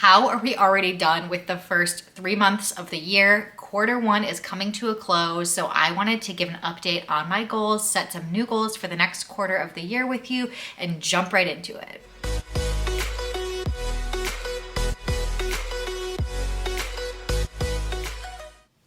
How are we already done with the first 3 months of the year? Quarter one is coming to a close, so I wanted to give an update on my goals, set some new goals for the next quarter of the year with you, and jump right into it.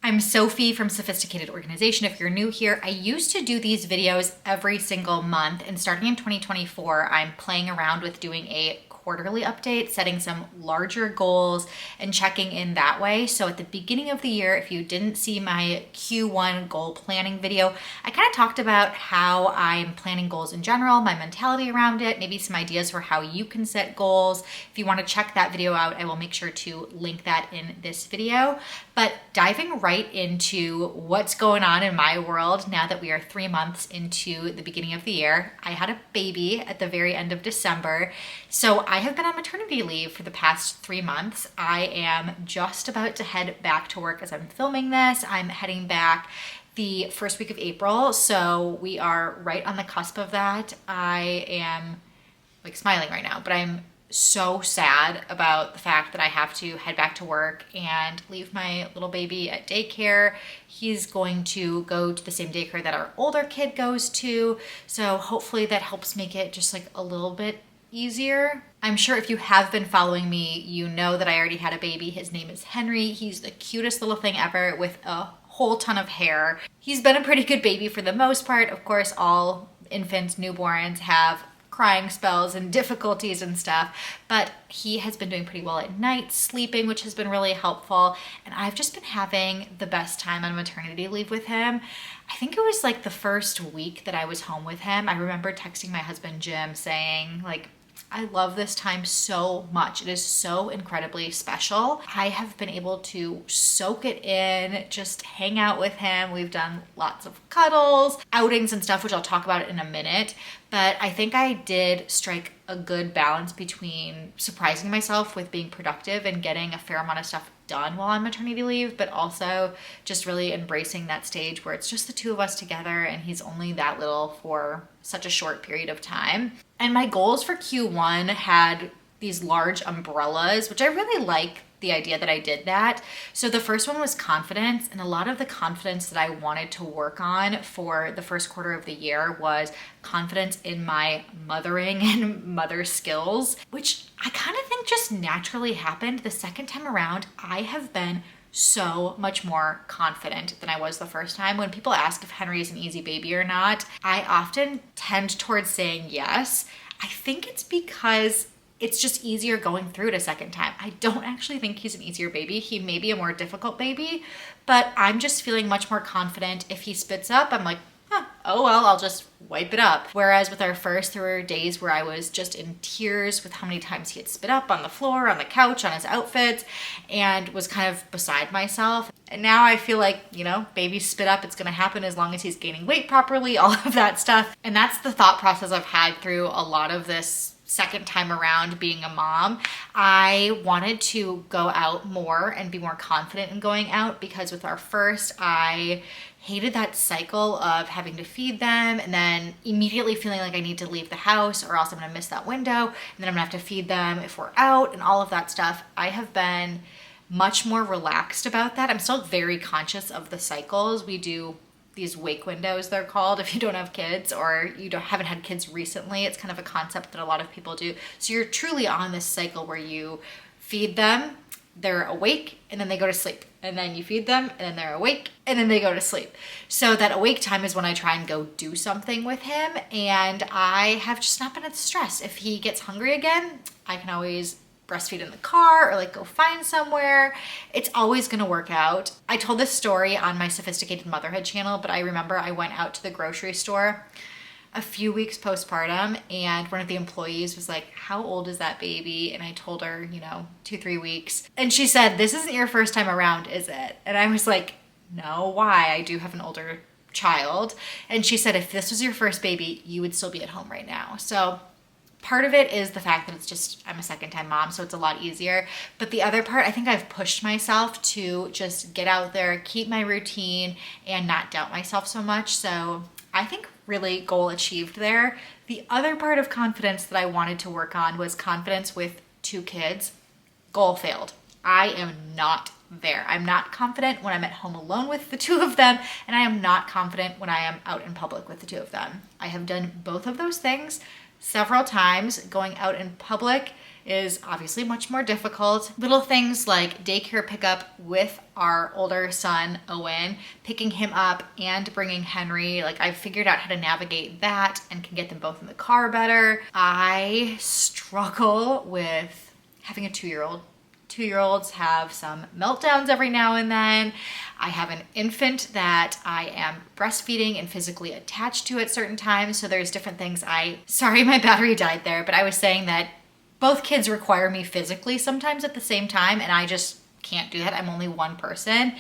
I'm Sophie from Sophisticated Organization. If you're new here, I used to do these videos every single month, and starting in 2024, I'm playing around with doing a quarterly update, setting some larger goals and checking in that way. So at the beginning of the year, if you didn't see my Q1 goal planning video, I kind of talked about how I'm planning goals in general, my mentality around it, maybe some ideas for how you can set goals. If you want to check that video out, I will make sure to link that in this video. But diving right into what's going on in my world now that we are 3 months into the beginning of the year. I had a baby at the very end of December. So I have been on maternity leave for the past 3 months. I am just about to head back to work as I'm filming this. I'm heading back the first week of April. So we are right on the cusp of that. I am like smiling right now, but I'm so sad about the fact that I have to head back to work and leave my little baby at daycare. He's going to go to the same daycare that our older kid goes to. So hopefully that helps make it just like a little bit easier. I'm sure if you have been following me, you know that I already had a baby. His name is Henry. He's the cutest little thing ever with a whole ton of hair. He's been a pretty good baby for the most part. Of course, all infants, newborns have crying spells and difficulties and stuff, but he has been doing pretty well at night, sleeping, which has been really helpful. And I've just been having the best time on maternity leave with him. I think it was like the first week that I was home with him. I remember texting my husband, Jim, saying like, I love this time so much. It is so incredibly special. I have been able to soak it in, just hang out with him. We've done lots of cuddles, outings and stuff, which I'll talk about in a minute. But I think I did strike a good balance between surprising myself with being productive and getting a fair amount of stuff done while on maternity leave, but also just really embracing that stage where it's just the two of us together and he's only that little for such a short period of time. And my goals for Q1 had these large umbrellas, which I really like the idea that I did that. So the first one was confidence, and a lot of the confidence that I wanted to work on for the first quarter of the year was confidence in my mothering and mother skills, which I kind of think just naturally happened. The second time around, I have been so much more confident than I was the first time. When people ask if Henry is an easy baby or not, I often tend towards saying yes. I think it's because it's just easier going through it a second time. I don't actually think he's an easier baby. He may be a more difficult baby, but I'm just feeling much more confident. If he spits up, I'm like, oh well, I'll just wipe it up. Whereas with our first, there were days where I was just in tears with how many times he had spit up on the floor, on the couch, on his outfits, and was kind of beside myself. And now I feel like, you know, baby spit up, it's gonna happen as long as he's gaining weight properly, all of that stuff. And that's the thought process I've had through a lot of this second time around being a mom. I wanted to go out more and be more confident in going out, because with our first, I hated that cycle of having to feed them and then immediately feeling like I need to leave the house or else I'm gonna miss that window, and then I'm gonna have to feed them if we're out and all of that stuff. I have been much more relaxed about that. I'm still very conscious of the cycles. We do these wake windows, they're called, if you don't have kids or you haven't had kids recently. It's kind of a concept that a lot of people do. So you're truly on this cycle where you feed them, they're awake, and then they go to sleep. And then you feed them, and then they're awake, and then they go to sleep. So that awake time is when I try and go do something with him, and I have just not been at stress. If he gets hungry again, I can always breastfeed in the car or like go find somewhere. It's always gonna work out. I told this story on my Sophisticated Motherhood channel, but I remember I went out to the grocery store a few weeks postpartum, and one of the employees was like, how old is that baby? And I told her, 2-3 weeks. And she said, this isn't your first time around, is it? And I was like, no, why? I do have an older child. And she said, if this was your first baby, you would still be at home right now. So part of it is the fact that it's just, I'm a second time mom, so it's a lot easier. But the other part, I think I've pushed myself to just get out there, keep my routine, and not doubt myself so much. So I think really goal achieved there. The other part of confidence that I wanted to work on was confidence with 2 kids. Goal failed. I am not there. I'm not confident when I'm at home alone with the two of them, and I am not confident when I am out in public with the two of them. I have done both of those things several times. Going out in public is obviously much more difficult. Little things like daycare pickup with our older son, Owen, picking him up and bringing Henry. Like, I've figured out how to navigate that and can get them both in the car better. I struggle with having a 2-year-old. 2-year-olds have some meltdowns every now and then. I have an infant that I am breastfeeding and physically attached to at certain times. So there's different things sorry, my battery died there, but I was saying that both kids require me physically sometimes at the same time, and I just can't do that. I'm only one person.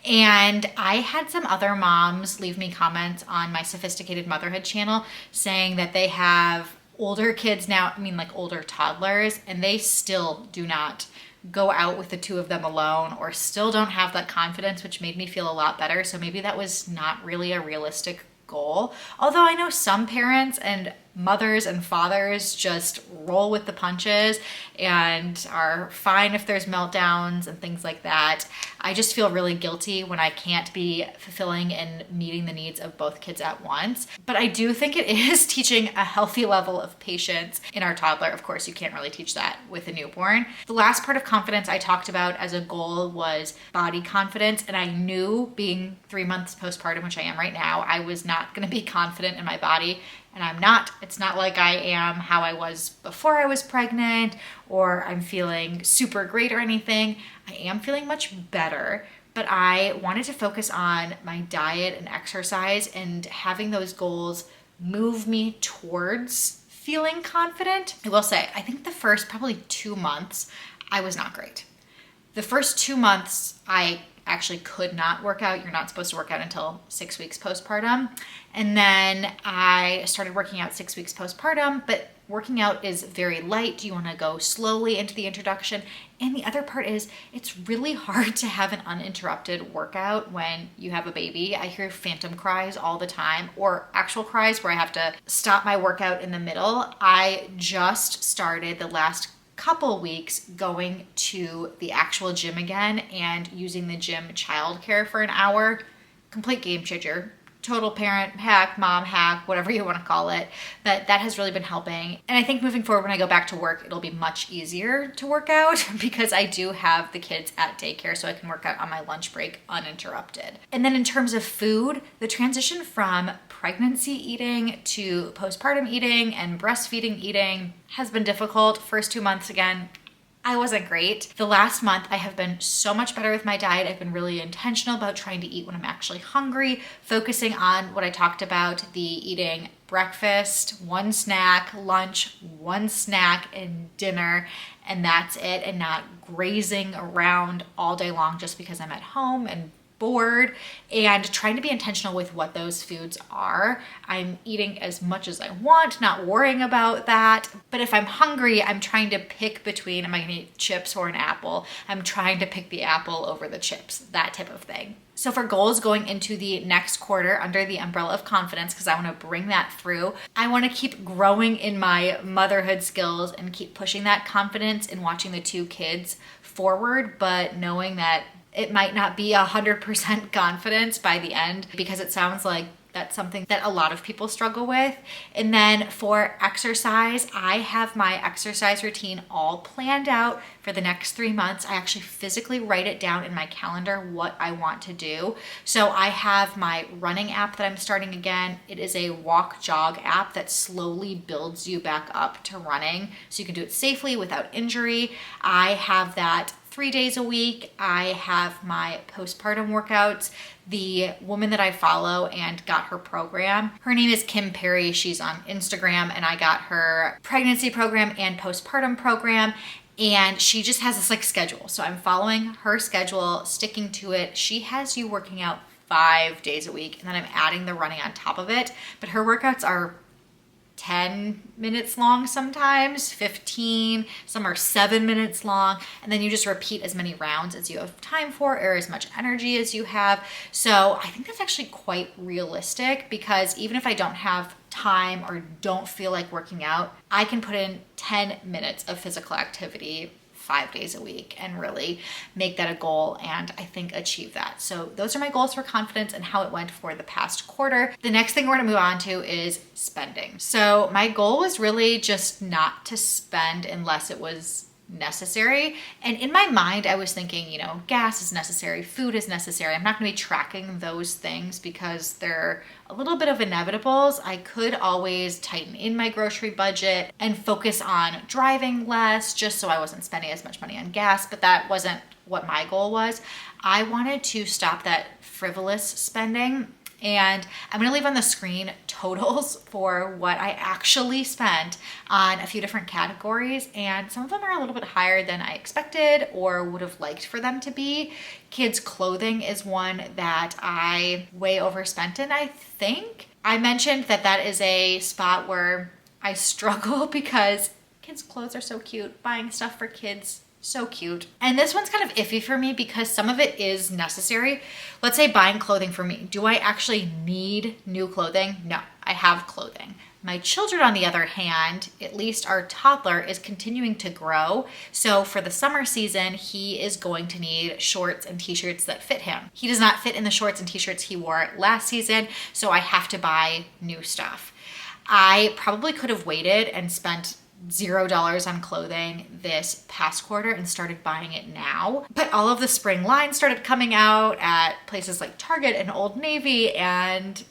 And I had some other moms leave me comments on my Sophisticated Motherhood channel saying that they have older kids now, like older toddlers, and they still do not go out with the two of them alone, or still don't have that confidence, which made me feel a lot better. So maybe that was not really a realistic goal. Although I know some parents and mothers and fathers just roll with the punches and are fine if there's meltdowns and things like that. I just feel really guilty when I can't be fulfilling and meeting the needs of both kids at once. But I do think it is teaching a healthy level of patience in our toddler. Of course, you can't really teach that with a newborn. The last part of confidence I talked about as a goal was body confidence. And I knew, being 3 months postpartum, which I am right now, I was not going to be confident in my body. And I'm not. It's not like I am how I was before I was pregnant, or I'm feeling super great or anything. I am feeling much better, but I wanted to focus on my diet and exercise, and having those goals move me towards feeling confident. I will say, I think the first probably 2 months, I was not great. The first 2 months, I actually could not work out. You're not supposed to work out until 6 weeks postpartum. And then I started working out 6 weeks postpartum, but working out is very light. You want to go slowly into the introduction. And the other part is, it's really hard to have an uninterrupted workout when you have a baby. I hear phantom cries all the time, or actual cries where I have to stop my workout in the middle. I just started the last couple weeks going to the actual gym again and using the gym childcare for an hour. Complete game changer. Total parent hack, mom hack, whatever you want to call it. But that has really been helping. And I think moving forward, when I go back to work, it'll be much easier to work out because I do have the kids at daycare, so I can work out on my lunch break uninterrupted. And then in terms of food, the transition from pregnancy eating to postpartum eating and breastfeeding eating has been difficult. First 2 months, again, I wasn't great. The last month, I have been so much better with my diet. I've been really intentional about trying to eat when I'm actually hungry, focusing on what I talked about, the eating breakfast, one snack, lunch, one snack, and dinner, and that's it, and not grazing around all day long just because I'm at home and bored, and trying to be intentional with what those foods are. I'm eating as much as I want, not worrying about that. But if I'm hungry, I'm trying to pick between, am I gonna eat chips or an apple? I'm trying to pick the apple over the chips, that type of thing. So for goals going into the next quarter under the umbrella of confidence, because I want to bring that through, I want to keep growing in my motherhood skills and keep pushing that confidence in watching the two kids forward, but knowing that it might not be 100% confidence by the end, because it sounds like that's something that a lot of people struggle with. And then for exercise, I have my exercise routine all planned out for the next 3 months. I actually physically write it down in my calendar what I want to do. So I have my running app that I'm starting again. It is a walk jog app that slowly builds you back up to running so you can do it safely without injury. I have that 3 days a week. I have my postpartum workouts. The woman that I follow and got her program, her name is Kim Perry. She's on Instagram, and I got her pregnancy program and postpartum program. And she just has this like schedule. So I'm following her schedule, sticking to it. She has you working out 5 days a week, and then I'm adding the running on top of it. But her workouts are 10 minutes long sometimes, 15, some are 7 minutes long, and then you just repeat as many rounds as you have time for or as much energy as you have. So I think that's actually quite realistic, because even if I don't have time or don't feel like working out, I can put in 10 minutes of physical activity 5 days a week and really make that a goal and I think achieve that. So those are my goals for confidence and how it went for the past quarter. The next thing we're gonna move on to is spending. So my goal was really just not to spend unless it was necessary. And in my mind, I was thinking, you know, gas is necessary, food is necessary. I'm not going to be tracking those things because they're a little bit of inevitables. I could always tighten in my grocery budget and focus on driving less just so I wasn't spending as much money on gas, but that wasn't what my goal was. I wanted to stop that frivolous spending. And I'm gonna leave on the screen totals for what I actually spent on a few different categories. And some of them are a little bit higher than I expected or would have liked for them to be. Kids' clothing is one that I way overspent in, I think. I mentioned that that is a spot where I struggle because kids' clothes are so cute. Buying stuff for kids, so cute. And this one's kind of iffy for me because some of it is necessary. Let's say buying clothing for me. Do I actually need new clothing? No, I have clothing. My children, on the other hand, at least our toddler, is continuing to grow. So for the summer season, he is going to need shorts and t-shirts that fit him. He does not fit in the shorts and t-shirts he wore last season, so I have to buy new stuff. I probably could have waited and spent $0 on clothing this past quarter and started buying it now. But all of the spring lines started coming out at places like Target and Old Navy, and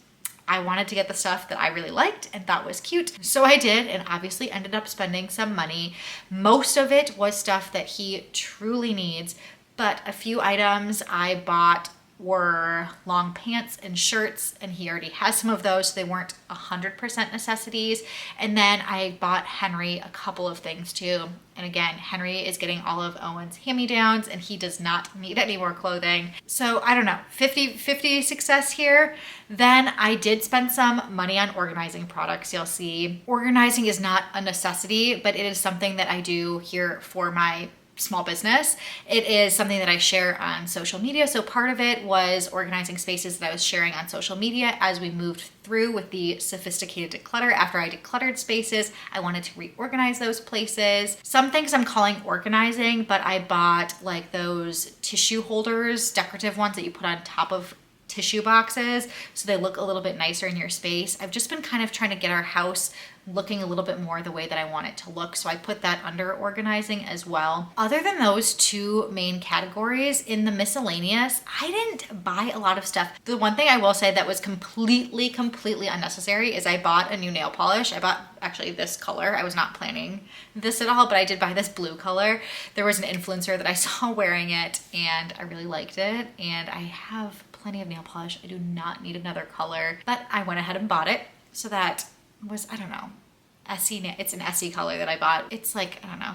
I wanted to get the stuff that I really liked and thought was cute. So I did, and obviously ended up spending some money. Most of it was stuff that he truly needs, but a few items I bought were long pants and shirts, and he already has some of those, so they weren't 100% necessities. And then I bought Henry a couple of things too. And again, Henry is getting all of Owen's hand-me-downs and he does not need any more clothing. So I don't know, 50-50 success here. Then I did spend some money on organizing products. You'll see organizing is not a necessity, but it is something that I do here for my small business. It is something that I share on social media. So part of it was organizing spaces that I was sharing on social media as we moved through with the sophisticated declutter. After I decluttered spaces, I wanted to reorganize those places. Some things I'm calling organizing, but I bought like those tissue holders, decorative ones that you put on top of tissue boxes so they look a little bit nicer in your space. I've just been kind of trying to get our house looking a little bit more the way that I want it to look. So I put that under organizing as well. Other than those two main categories, in the miscellaneous, I didn't buy a lot of stuff. The one thing I will say that was completely unnecessary is I bought a new nail polish. I bought actually this color. I was not planning this at all, but I did buy this blue color. There was an influencer that I saw wearing it and I really liked it. And I have plenty of nail polish. I do not need another color, but I went ahead and bought it. So that was, I don't know, it's an Essie color that I bought. It's like, I don't know,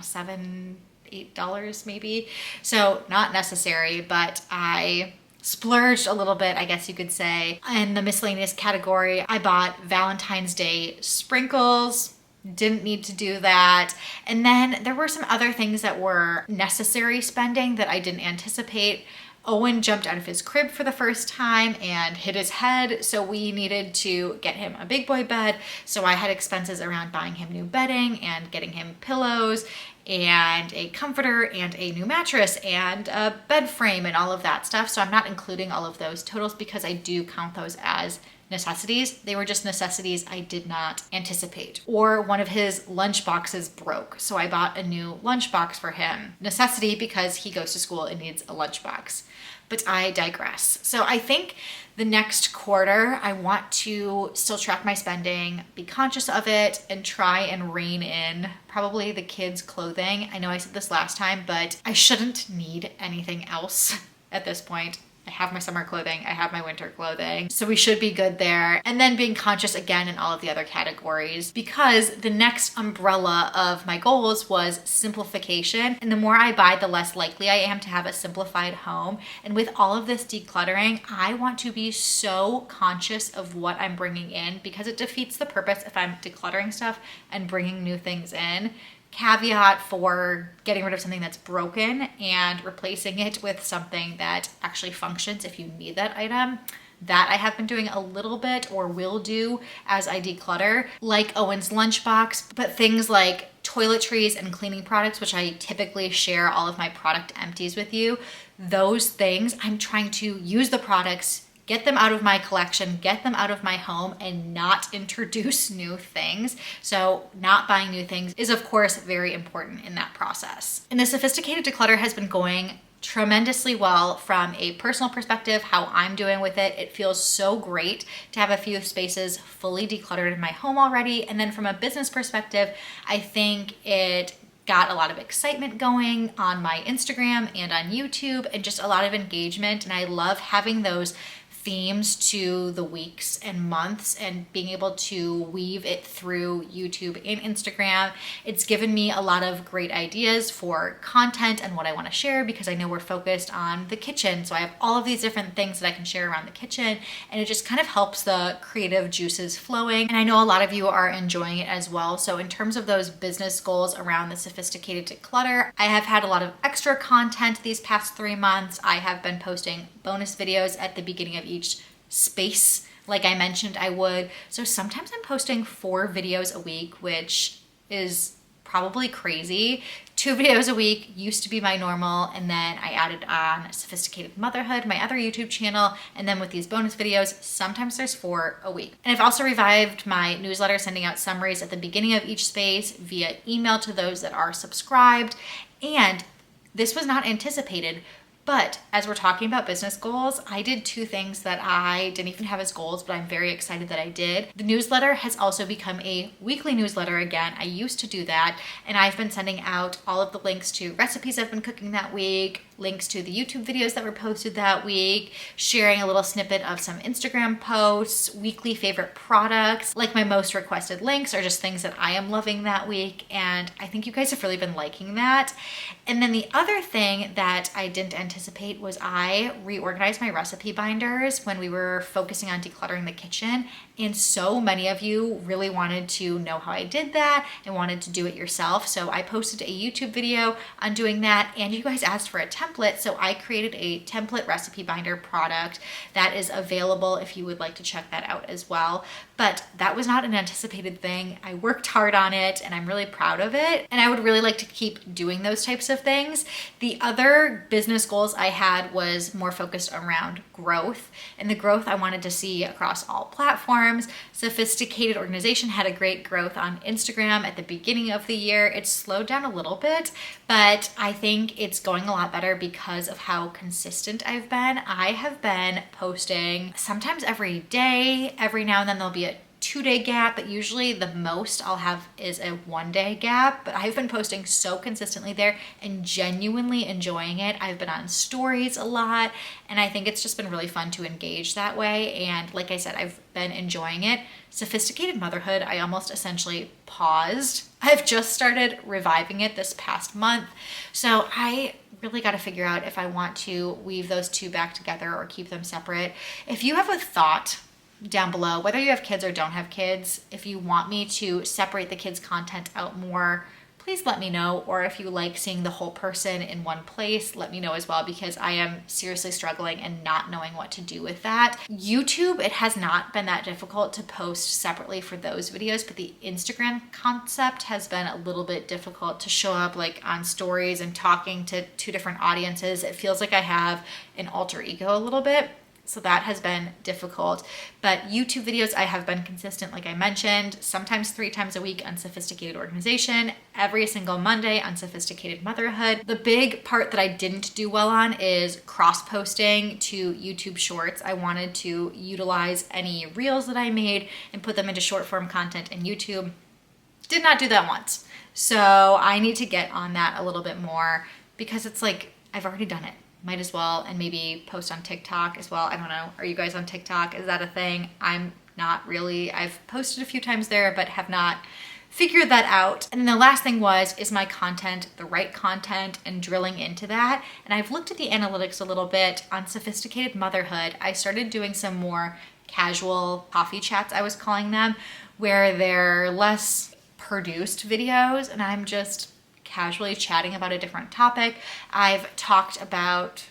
$7-8 maybe. So not necessary, but I splurged a little bit, I guess you could say. In the miscellaneous category, I bought Valentine's Day sprinkles. Didn't need to do that. And then there were some other things that were necessary spending that I didn't anticipate. Owen jumped out of his crib for the first time and hit his head, so we needed to get him a big boy bed. So I had expenses around buying him new bedding and getting him pillows and a comforter and a new mattress and a bed frame and all of that stuff. So I'm not including all of those totals because I do count those as necessities. They were just necessities I did not anticipate. Or one of his lunch boxes broke, so I bought a new lunch box for him. Necessity because he goes to school and needs a lunch box. But I digress. So I think the next quarter, I want to still track my spending, be conscious of it, and try and rein in probably the kids' clothing. I know I said this last time, but I shouldn't need anything else at this point. I have my summer clothing, I have my winter clothing, so we should be good there. And then being conscious again in all of the other categories, because the next umbrella of my goals was simplification. And the more I buy, the less likely I am to have a simplified home. And with all of this decluttering, I want to be so conscious of what I'm bringing in because it defeats the purpose if I'm decluttering stuff and bringing new things in. Caveat for getting rid of something that's broken and replacing it with something that actually functions if you need that item. That I have been doing a little bit or will do as I declutter, like Owen's lunchbox, but things like toiletries and cleaning products, which I typically share all of my product empties with you. Those things, I'm trying to use the products, get them out of my collection, get them out of my home, and not introduce new things. So not buying new things is of course very important in that process. And the sophisticated declutter has been going tremendously well from a personal perspective, how I'm doing with it. It feels so great to have a few spaces fully decluttered in my home already. And then from a business perspective, I think it got a lot of excitement going on my Instagram and on YouTube and just a lot of engagement. And I love having those themes to the weeks and months and being able to weave it through YouTube and Instagram. It's given me a lot of great ideas for content and what I want to share, because I know we're focused on the kitchen. So I have all of these different things that I can share around the kitchen, and it just kind of helps the creative juices flowing. And I know a lot of you are enjoying it as well. So in terms of those business goals around the sophisticated declutter, I have had a lot of extra content these past 3 months. I have been posting bonus videos at the beginning of each space, like I mentioned I would. So sometimes I'm posting 4 videos a week, which is probably crazy. 2 videos a week used to be my normal, and then I added on Sophisticated Motherhood, my other YouTube channel, and then with these bonus videos, sometimes there's 4 a week. And I've also revived my newsletter, sending out summaries at the beginning of each space via email to those that are subscribed. And this was not anticipated, but as we're talking about business goals, I did 2 things that I didn't even have as goals, but I'm very excited that I did. The newsletter has also become a weekly newsletter again. I used to do that, and I've been sending out all of the links to recipes I've been cooking that week, links to the YouTube videos that were posted that week, sharing a little snippet of some Instagram posts, weekly favorite products, like my most requested links or just things that I am loving that week. And I think you guys have really been liking that. And then the other thing that I didn't anticipate was I reorganized my recipe binders when we were focusing on decluttering the kitchen. And so many of you really wanted to know how I did that and wanted to do it yourself. So I posted a YouTube video on doing that, and you guys asked for a template. So I created a template recipe binder product that is available if you would like to check that out as well. But that was not an anticipated thing. I worked hard on it and I'm really proud of it. And I would really like to keep doing those types of things. The other business goals I had was more focused around growth, and the growth I wanted to see across all platforms. Sophisticated Organization had a great growth on Instagram at the beginning of the year. It slowed down a little bit, but I think it's going a lot better because of how consistent I've been. I have been posting sometimes every day. Every now and then there'll be a 2-day gap, but usually the most I'll have is a 1-day gap. But I've been posting so consistently there and genuinely enjoying it. I've been on stories a lot, and I think it's just been really fun to engage that way. And like I said, I've been enjoying it. Sophisticated Motherhood, I almost essentially paused. I've just started reviving it this past month. So I really got to figure out if I want to weave those 2 back together or keep them separate. If you have a thought down below, whether you have kids or don't have kids, if you want me to separate the kids' content out more, please let me know. Or if you like seeing the whole person in one place, let me know as well, because I am seriously struggling and not knowing what to do with that. YouTube, it has not been that difficult to post separately for those videos, but the Instagram concept has been a little bit difficult to show up like on stories and talking to 2 different audiences. It feels like I have an alter ego a little bit. So that has been difficult. But YouTube videos, I have been consistent, like I mentioned, sometimes 3 times a week on Sophisticated Organization, every single Monday on Sophisticated Motherhood. The big part that I didn't do well on is cross-posting to YouTube Shorts. I wanted to utilize any reels that I made and put them into short form content in YouTube. Did not do that once. So I need to get on that a little bit more, because it's like, I've already done it. Might as well, and maybe post on TikTok as well. I don't know. Are you guys on TikTok? Is that a thing? I'm not really. I've posted a few times there, but have not figured that out. And then the last thing is my content the right content, and drilling into that? And I've looked at the analytics a little bit on Sophisticated Motherhood. I started doing some more casual coffee chats, I was calling them, where they're less produced videos, and I'm just casually chatting about a different topic. I've talked about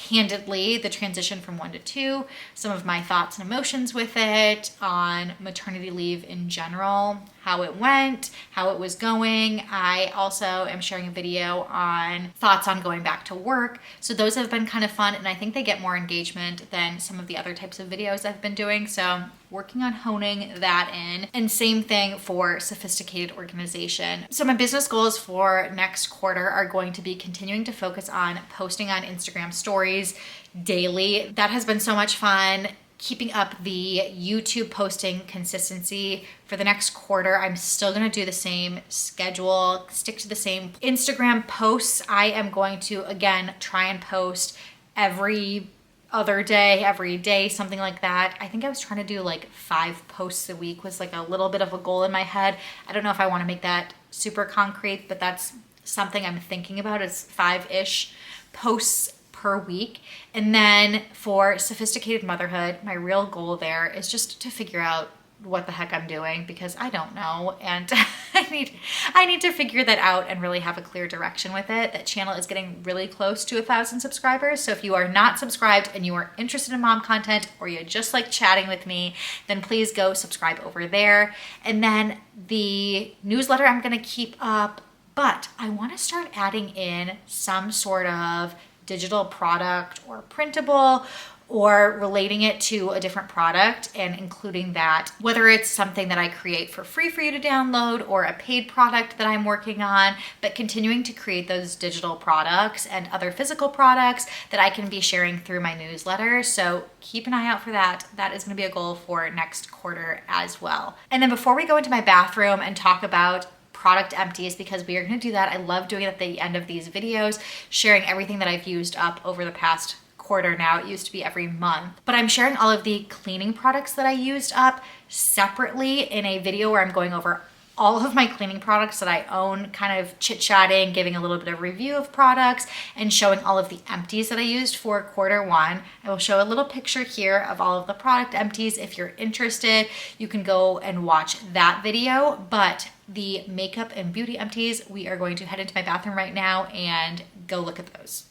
candidly the transition from 1 to 2, some of my thoughts and emotions with it, on maternity leave in general, how it went, how it was going. I also am sharing a video on thoughts on going back to work. So those have been kind of fun, and I think they get more engagement than some of the other types of videos I've been doing. So working on honing that in. And same thing for sophisticated organization. So my business goals for next quarter are going to be continuing to focus on posting on Instagram stories daily. That has been so much fun. Keeping up the YouTube posting consistency for the next quarter. I'm still gonna do the same schedule, stick to the same Instagram posts. I am going to, again, try and post every other day, every day, something like that. I think I was trying to do like 5 posts a week was like a little bit of a goal in my head. I don't know if I wanna make that super concrete, but that's something I'm thinking about, is 5-ish posts per week. And then for sophisticated motherhood, my real goal there is just to figure out what the heck I'm doing, because I don't know, and I need to figure that out and really have a clear direction with it. That channel is getting really close to 1,000 subscribers. So if you are not subscribed and you are interested in mom content, or you just like chatting with me, then please go subscribe over there. And then the newsletter I'm gonna keep up, but I wanna start adding in some sort of digital product or printable, or relating it to a different product and including that, whether it's something that I create for free for you to download or a paid product that I'm working on, but continuing to create those digital products and other physical products that I can be sharing through my newsletter. So keep an eye out for that. That is going to be a goal for next quarter as well. And then before we go into my bathroom and talk about product empties, because we are going to do that, I love doing it at the end of these videos, sharing everything that I've used up over the past quarter. Now it used to be every month, but I'm sharing all of the cleaning products that I used up separately in a video where I'm going over all of my cleaning products that I own, kind of chit-chatting, giving a little bit of review of products, and showing all of the empties that I used for quarter 1. I will show a little picture here of all of the product empties. If you're interested, you can go and watch that video. But the makeup and beauty empties, we are going to head into my bathroom right now and go look at those.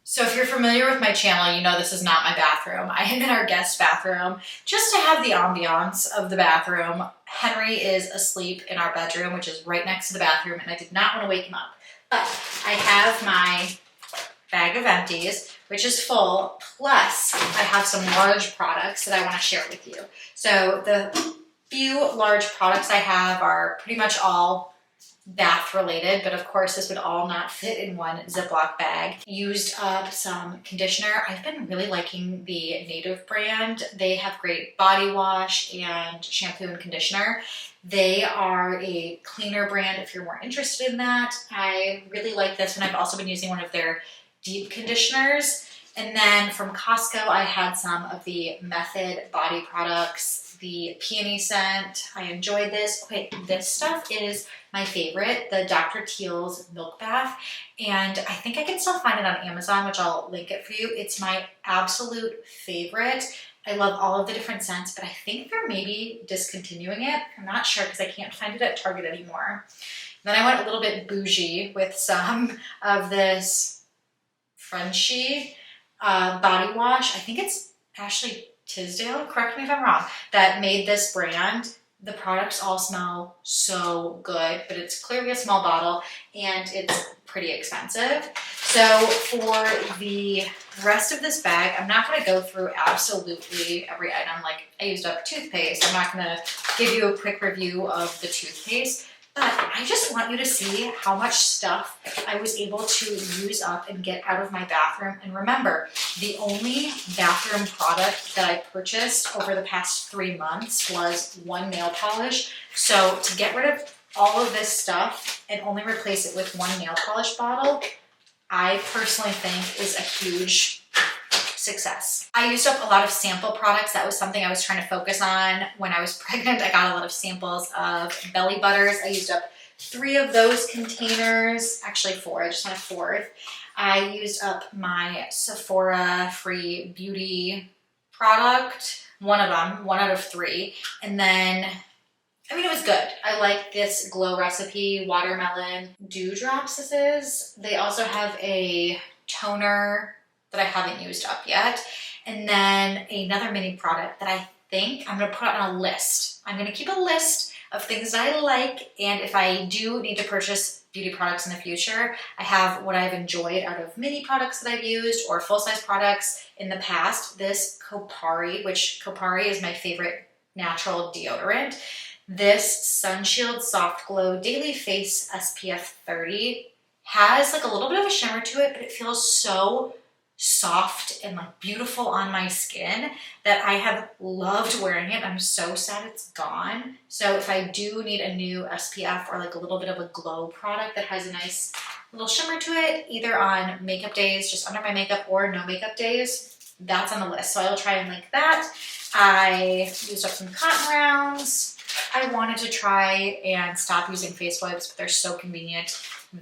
So if you're familiar with my channel, you know this is not my bathroom. I am in our guest bathroom just to have the ambiance of the bathroom. Henry is asleep in our bedroom, which is right next to the bathroom, and I did not want to wake him up. But I have my bag of empties, which is full, plus I have some large products that I want to share with you. So the few large products I have are pretty much all bath related, but of course this would all not fit in one Ziploc bag. Used up some conditioner. I've been really liking the Native brand. They have great body wash and shampoo and conditioner. They are a cleaner brand if you're more interested in that. I really like this, and I've also been using one of their deep conditioners. And then from Costco, I had some of the Method body products, the peony scent. I enjoyed this. Okay, this stuff is my favorite, the Dr. Teal's Milk Bath. And I think I can still find it on Amazon, which I'll link it for you. It's my absolute favorite. I love all of the different scents, but I think they're maybe discontinuing it. I'm not sure because I can't find it at Target anymore. Then I went a little bit bougie with some of this Frenchie body wash. I think it's Ashley Tisdale, correct me if I'm wrong, that made this brand. The products all smell so good, but it's clearly a small bottle and it's pretty expensive. So for the rest of this bag, I'm not going to go through absolutely every item. Like I used up toothpaste. I'm not going to give you a quick review of the toothpaste, but I just want you to see how much stuff I was able to use up and get out of my bathroom. And remember, the only bathroom product that I purchased over the past 3 months was one nail polish. So to get rid of all of this stuff and only replace it with one nail polish bottle, I personally think is a huge success. I used up a lot of sample products. That was something I was trying to focus on when I was pregnant. I got a lot of samples of belly butters. I used up 3 of those containers, actually 4, I just want a 4th. I used up my Sephora free beauty product, one of them, 1 out of 3. And then, I mean, it was good. I like this Glow Recipe Watermelon Dewdrops this is. They also have a toner that I haven't used up yet. And then another mini product that I think I'm gonna put on a list. I'm gonna keep a list of things that I like, and if I do need to purchase beauty products in the future, I have what I've enjoyed out of mini products that I've used or full-size products in the past. This Kopari, which Kopari is my favorite natural deodorant. This Sunshield Soft Glow Daily Face SPF 30 has like a little bit of a shimmer to it, but it feels so soft and like beautiful on my skin that I have loved wearing it. I'm so sad it's gone. So if I do need a new SPF or like a little bit of a glow product that has a nice little shimmer to it, either on makeup days, just under my makeup, or no makeup days, that's on the list. So I will try and link that. I used up some cotton rounds. I wanted to try and stop using face wipes, but they're so convenient.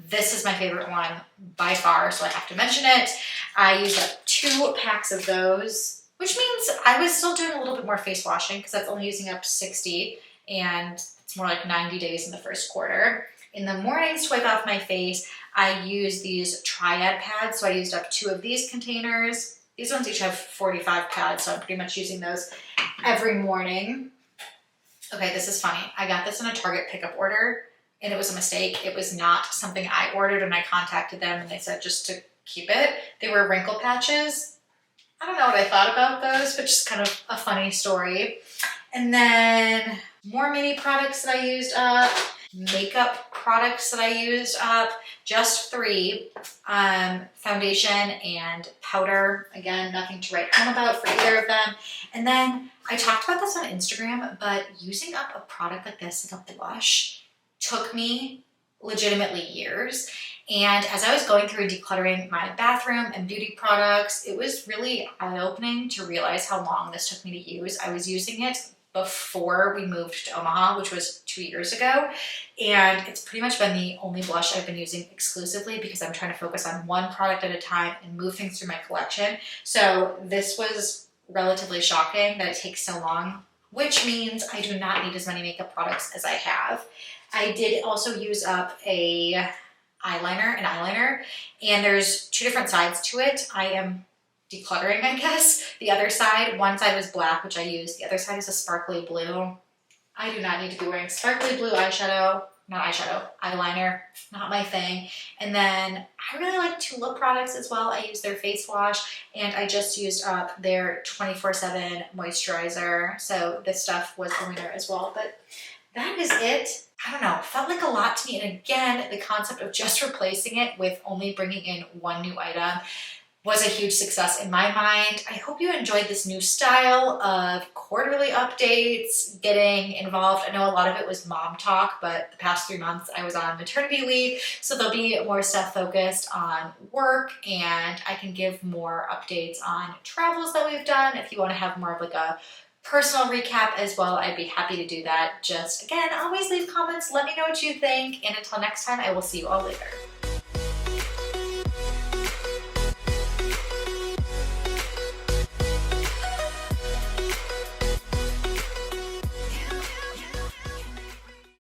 This is my favorite one by far, so I have to mention it. I used up 2 packs of those, which means I was still doing a little bit more face washing because that's only using up 60, and it's more like 90 days in the first quarter. In the mornings to wipe off my face, I use these triad pads, so I used up 2 of these containers. These ones each have 45 pads, so I'm pretty much using those every morning. Okay, this is funny. I got this in a Target pickup order, and it was a mistake. It was not something I ordered, and I contacted them and they said just to keep it. They were wrinkle patches. I don't know what I thought about those, but just kind of a funny story. And then more mini products that I used up, makeup products that I used up, just 3, foundation and powder. Again, nothing to write home about for either of them. And then I talked about this on Instagram, but using up a product like this, like a blush, took me legitimately years. And as I was going through and decluttering my bathroom and beauty products, it was really eye-opening to realize how long this took me to use. I was using it before we moved to Omaha, which was 2 years ago. And it's pretty much been the only blush I've been using exclusively because I'm trying to focus on one product at a time and move things through my collection. So this was relatively shocking that it takes so long, which means I do not need as many makeup products as I have. I did also use up an eyeliner, and there's 2 different sides to it. I am decluttering, I guess. The other side, one side was black, which I used. The other side is a sparkly blue. I do not need to be wearing sparkly blue eyeliner, not my thing. And then I really like Tulip products as well. I use their face wash, and I just used up their 24/7 moisturizer. So this stuff was a winner as well, but that is it. I don't know, felt like a lot to me. And again, the concept of just replacing it with only bringing in one new item was a huge success in my mind. I hope you enjoyed this new style of quarterly updates, getting involved. I know a lot of it was mom talk, but the past 3 months I was on maternity leave, so there'll be more stuff focused on work, and I can give more updates on travels that we've done. If you want to have more of like a personal recap as well, I'd be happy to do that. Just again, always leave comments, let me know what you think, and until next time, I will see you all later.